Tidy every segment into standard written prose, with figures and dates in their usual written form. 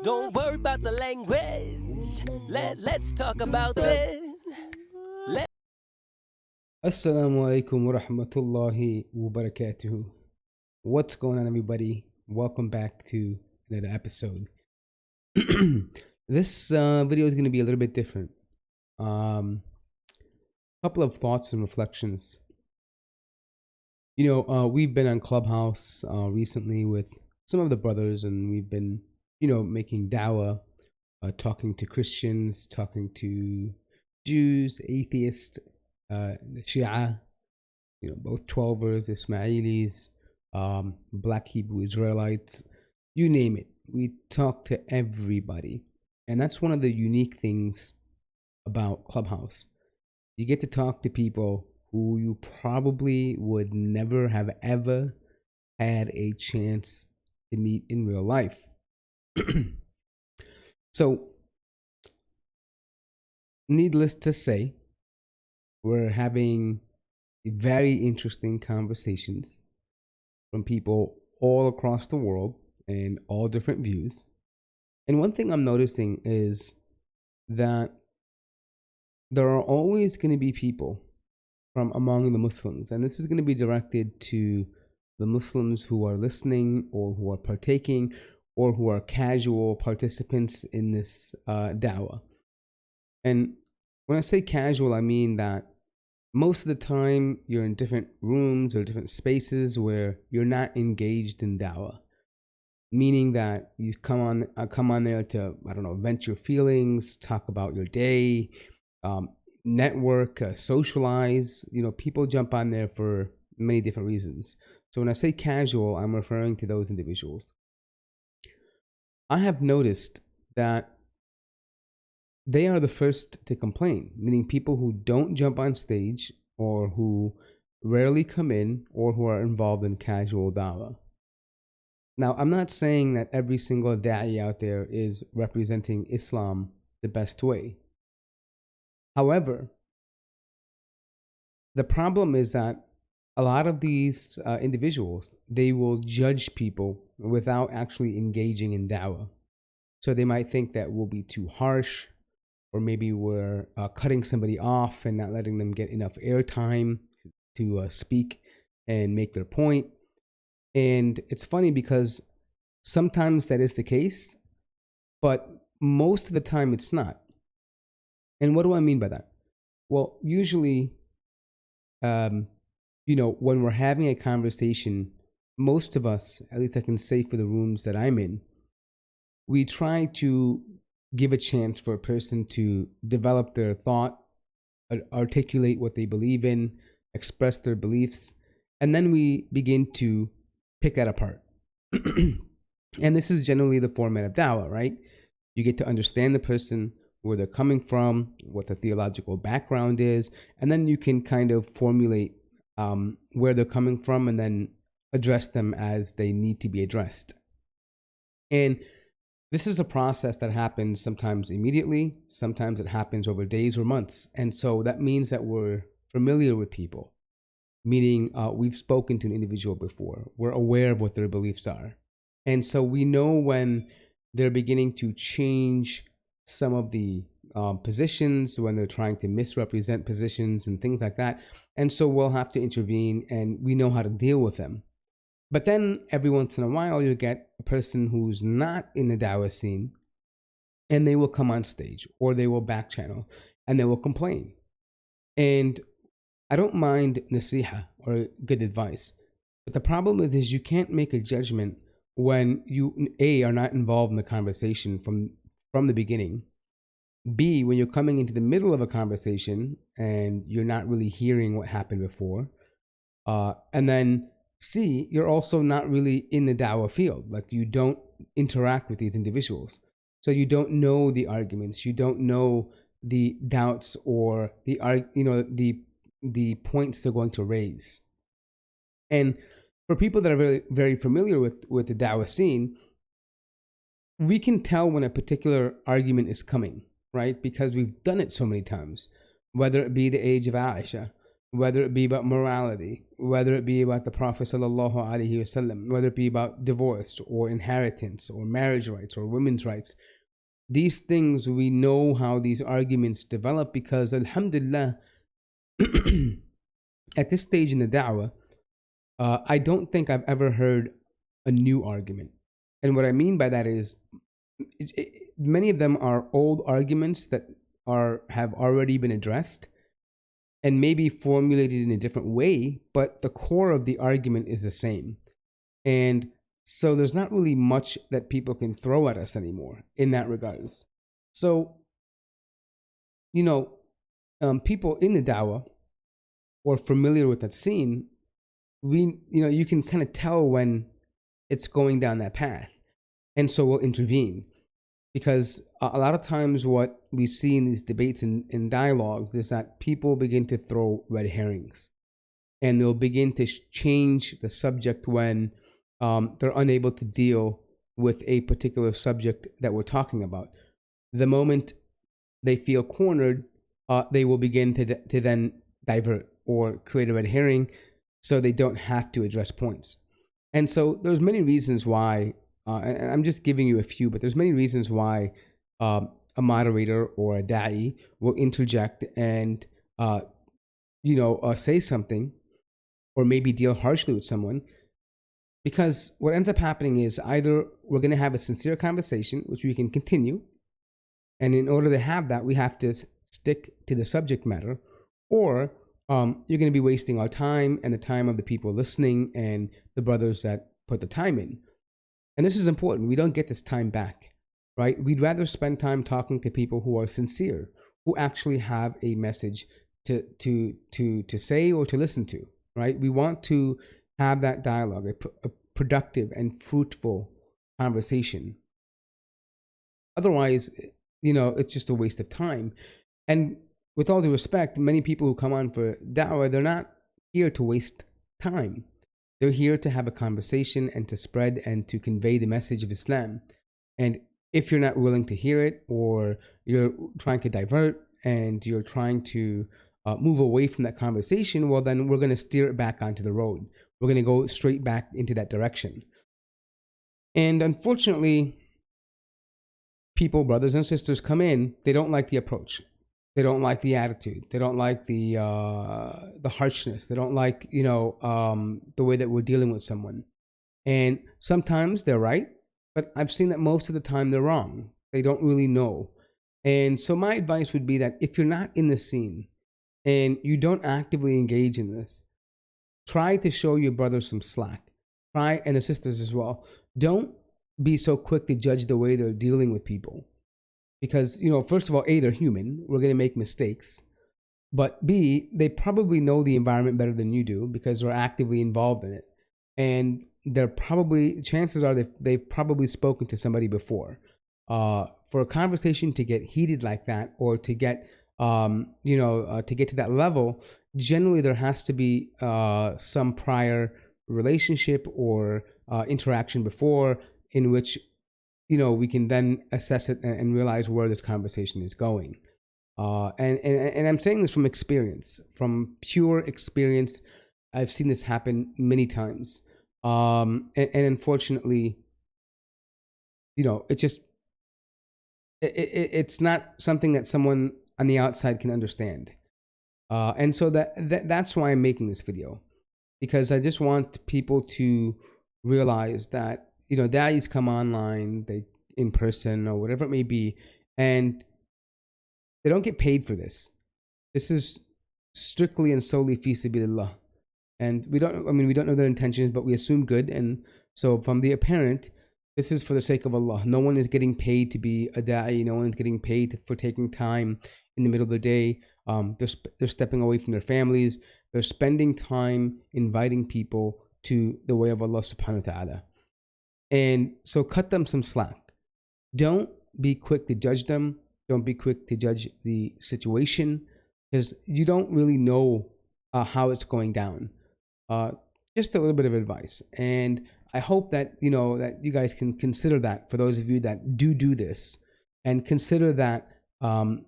Don't worry about the language. Let's talk about it. Assalamu alaikum wa rahmatullahi wa barakatuhu. What's going on, everybody? Welcome back to another episode. This video is going to be a little bit different. Couple of thoughts and reflections. We've been on Clubhouse recently with some of the brothers, and we've been, making dawah, talking to Christians, talking to Jews, atheists, the Shia, both Twelvers, Ismailis, Black Hebrew Israelites, you name it. We talk to everybody. And that's one of the unique things about Clubhouse. You get to talk to people who you probably would never have ever had a chance to meet in real life. So, needless to say, we're having very interesting conversations from people all across the world and all different views. And one thing I'm noticing is that there are always going to be people from among the Muslims, and this is going to be directed to the Muslims who are listening or who are partaking or who are casual participants in this dawah. And when I say casual, I mean that most of the time you're in different rooms or different spaces where you're not engaged in dawah, meaning that you come on there to, vent your feelings, talk about your day, network, socialize. People jump on there for many different reasons. So when I say casual, I'm referring to those individuals. I have noticed that they are the first to complain, meaning people who don't jump on stage or who rarely come in or who are involved in casual dawah. Now, I'm not saying that every single da'i out there is representing Islam the best way. However, the problem is that a lot of these individuals, they will judge people without actually engaging in dawah. So they might think that we'll be too harsh, or maybe we're cutting somebody off and not letting them get enough airtime to speak and make their point. And it's funny because sometimes that is the case, but most of the time it's not. And what do I mean by that? Well, usually, when we're having a conversation, most of us, at least I can say for the rooms that I'm in, we try to give a chance for a person to develop their thought, articulate what they believe in, express their beliefs, and then we begin to pick that apart. And this is generally the format of dawah, right? You get to understand the person, where they're coming from, what the theological background is, and then you can kind of formulate where they're coming from and then address them as they need to be addressed. And this is a process that happens sometimes immediately, sometimes it happens over days or months. And so that means that we're familiar with people, meaning we've spoken to an individual before. We're aware of what their beliefs are. And so we know when they're beginning to change some of the positions, when they're trying to misrepresent positions and things like that. And so we'll have to intervene, and we know how to deal with them. But then every once in a while, you get a person who's not in the dawah scene, and they will come on stage or they will back channel and they will complain. And I don't mind nasiha or good advice, but the problem is you can't make a judgment when you are not involved in the conversation from the beginning. B, when you're coming into the middle of a conversation and you're not really hearing what happened before. And then C, you're also not really in the dawah field. Like, you don't interact with these individuals. So you don't know the arguments. You don't know the doubts or the points they're going to raise. And for people that are very, very familiar with the dawah scene, we can tell when a particular argument is coming, right? Because we've done it so many times, whether it be the age of Aisha, whether it be about morality, whether it be about the Prophet sallallahu alaihi wasallam, whether it be about divorce or inheritance or marriage rights or women's rights. These things, we know how these arguments develop because, alhamdulillah, at this stage in the da'wah, I don't think I've ever heard a new argument. And what I mean by that is, many of them are old arguments that have already been addressed and maybe formulated in a different way, but the core of the argument is the same. And so there's not really much that people can throw at us anymore in that regards. So, people in the da'wah or familiar with that scene, you can kind of tell when it's going down that path. And so we'll intervene. Because a lot of times what we see in these debates and dialogues is that people begin to throw red herrings. And they'll begin to change the subject when they're unable to deal with a particular subject that we're talking about. The moment they feel cornered, they will begin to then divert or create a red herring so they don't have to address points. And so there's many reasons why, and I'm just giving you a few, but there's many reasons why a moderator or a da'i will interject and say something or maybe deal harshly with someone. Because what ends up happening is either we're going to have a sincere conversation, which we can continue, and in order to have that, we have to stick to the subject matter, or you're going to be wasting our time and the time of the people listening and the brothers that put the time in. And this is important. We don't get this time back, right? We'd rather spend time talking to people who are sincere, who actually have a message to say or to listen to, right? We want to have that dialogue, a productive and fruitful conversation. Otherwise, it's just a waste of time. And with all due respect, many people who come on for da'wah, they're not here to waste time. They're here to have a conversation and to spread and to convey the message of Islam. And if you're not willing to hear it, or you're trying to divert and you're trying to move away from that conversation, well, then we're going to steer it back onto the road. We're going to go straight back into that direction. And unfortunately, people, brothers and sisters, come in, they don't like the approach. They don't like the attitude. They don't like the harshness. They don't like, the way that we're dealing with someone. And sometimes they're right, but I've seen that most of the time they're wrong. They don't really know. And so my advice would be that if you're not in the scene and you don't actively engage in this, try to show your brothers some slack. Try, and the sisters as well. Don't be so quick to judge the way they're dealing with people. Because, first of all, A, they're human. We're going to make mistakes. But B, they probably know the environment better than you do because they're actively involved in it. And chances are they've probably spoken to somebody before. For a conversation to get heated like that, or to get, to get to that level, generally there has to be some prior relationship or interaction before, in which we can then assess it and realize where this conversation is going. And I'm saying this from experience, from pure experience. I've seen this happen many times. And unfortunately, it's not something that someone on the outside can understand. And so that's why I'm making this video, because I just want people to realize that, da'is come online, they in person or whatever it may be, and they don't get paid for this. This is strictly and solely fi sabilillah. And we don't know their intentions, but we assume good. And so from the apparent, this is for the sake of Allah. No one is getting paid to be a da'i. No one is getting paid for taking time in the middle of the day. They're stepping away from their families. They're spending time inviting people to the way of Allah subhanahu wa ta'ala. And so cut them some slack. Don't be quick to judge them. Don't be quick to judge the situation, because you don't really know how it's going down. Just a little bit of advice. And I hope that, that you guys can consider that, for those of you that do this, and consider that, the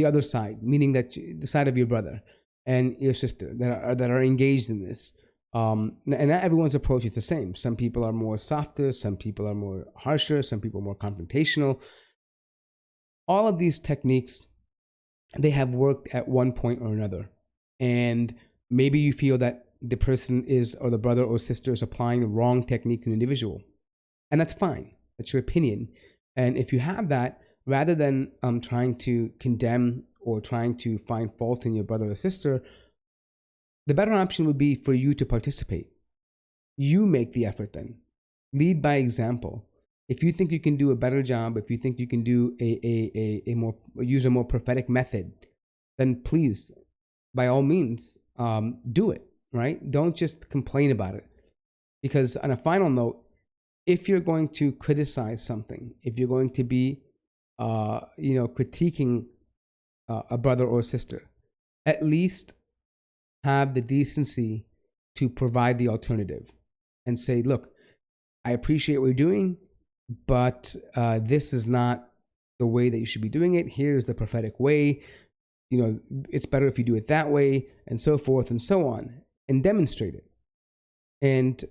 other side, meaning that the side of your brother. and your sister that are engaged in this. And not everyone's approach is the same. Some people are more softer, some people are more harsher, some people are more confrontational. All of these techniques, they have worked at one point or another. And maybe you feel that the person is, or the brother or sister is applying the wrong technique to an individual. And that's fine. That's your opinion. And if you have that, rather than trying to condemn or trying to find fault in your brother or sister, the better option would be for you to participate. You make the effort then. Lead by example. If you think you can do a better job, if you think you can do use a more prophetic method, then please, by all means, do it, right? Don't just complain about it. Because on a final note, if you're going to criticize something, if you're going to be, critiquing a brother or sister, at least have the decency to provide the alternative and say, look, I appreciate what you're doing, but this is not the way that you should be doing it. Here's the prophetic way. It's better if you do it that way, and so forth and so on, and demonstrate it. And,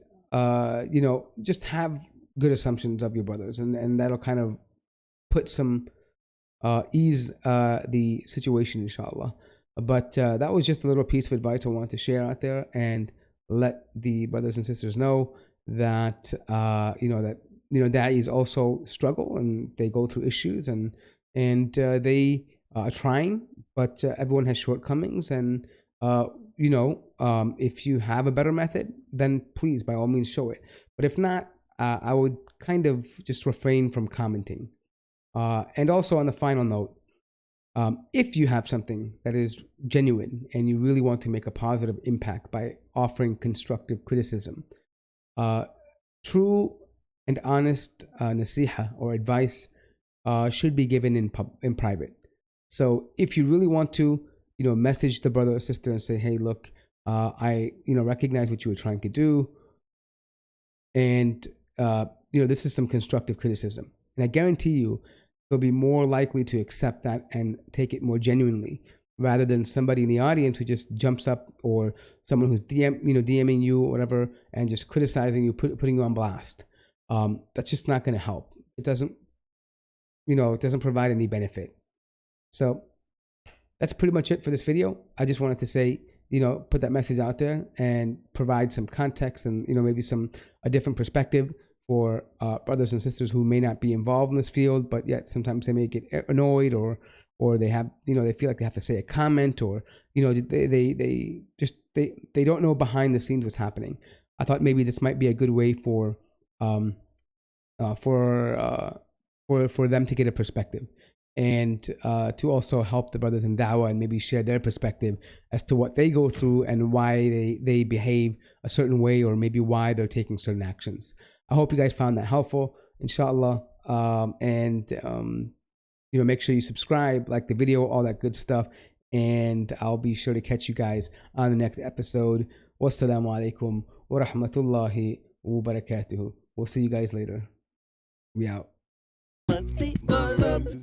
just have good assumptions of your brothers, and that'll kind of put some ease the situation, inshallah. But that was just a little piece of advice I wanted to share out there and let the brothers and sisters know that, da'is also struggle and they go through issues and they are trying, but everyone has shortcomings. And, if you have a better method, then please, by all means, show it. But if not, I would kind of just refrain from commenting. And also on the final note, if you have something that is genuine and you really want to make a positive impact by offering constructive criticism, true and honest nasiha or advice should be given in private. So if you really want to, message the brother or sister and say, hey, look, I recognize what you were trying to do, and this is some constructive criticism, and I guarantee you they'll be more likely to accept that and take it more genuinely, rather than somebody in the audience who just jumps up, or someone who's DMing you or whatever and just criticizing you, putting you on blast. That's just not going to help. It doesn't provide any benefit. So that's pretty much it for this video. I just wanted to say, put that message out there and provide some context and, maybe a different perspective for brothers and sisters who may not be involved in this field, but yet sometimes they may get annoyed or they have, they feel like they have to say a comment, or, they don't know behind the scenes what's happening. I thought maybe this might be a good way for them to get a perspective, and to also help the brothers in Dawah and maybe share their perspective as to what they go through and why they behave a certain way, or maybe why they're taking certain actions. I hope you guys found that helpful, inshallah. Make sure you subscribe, like the video, all that good stuff. And I'll be sure to catch you guys on the next episode. Wassalamu alaikum wa rahmatullahi wa barakatuhu. We'll see you guys later. We out. Muzzy buzz.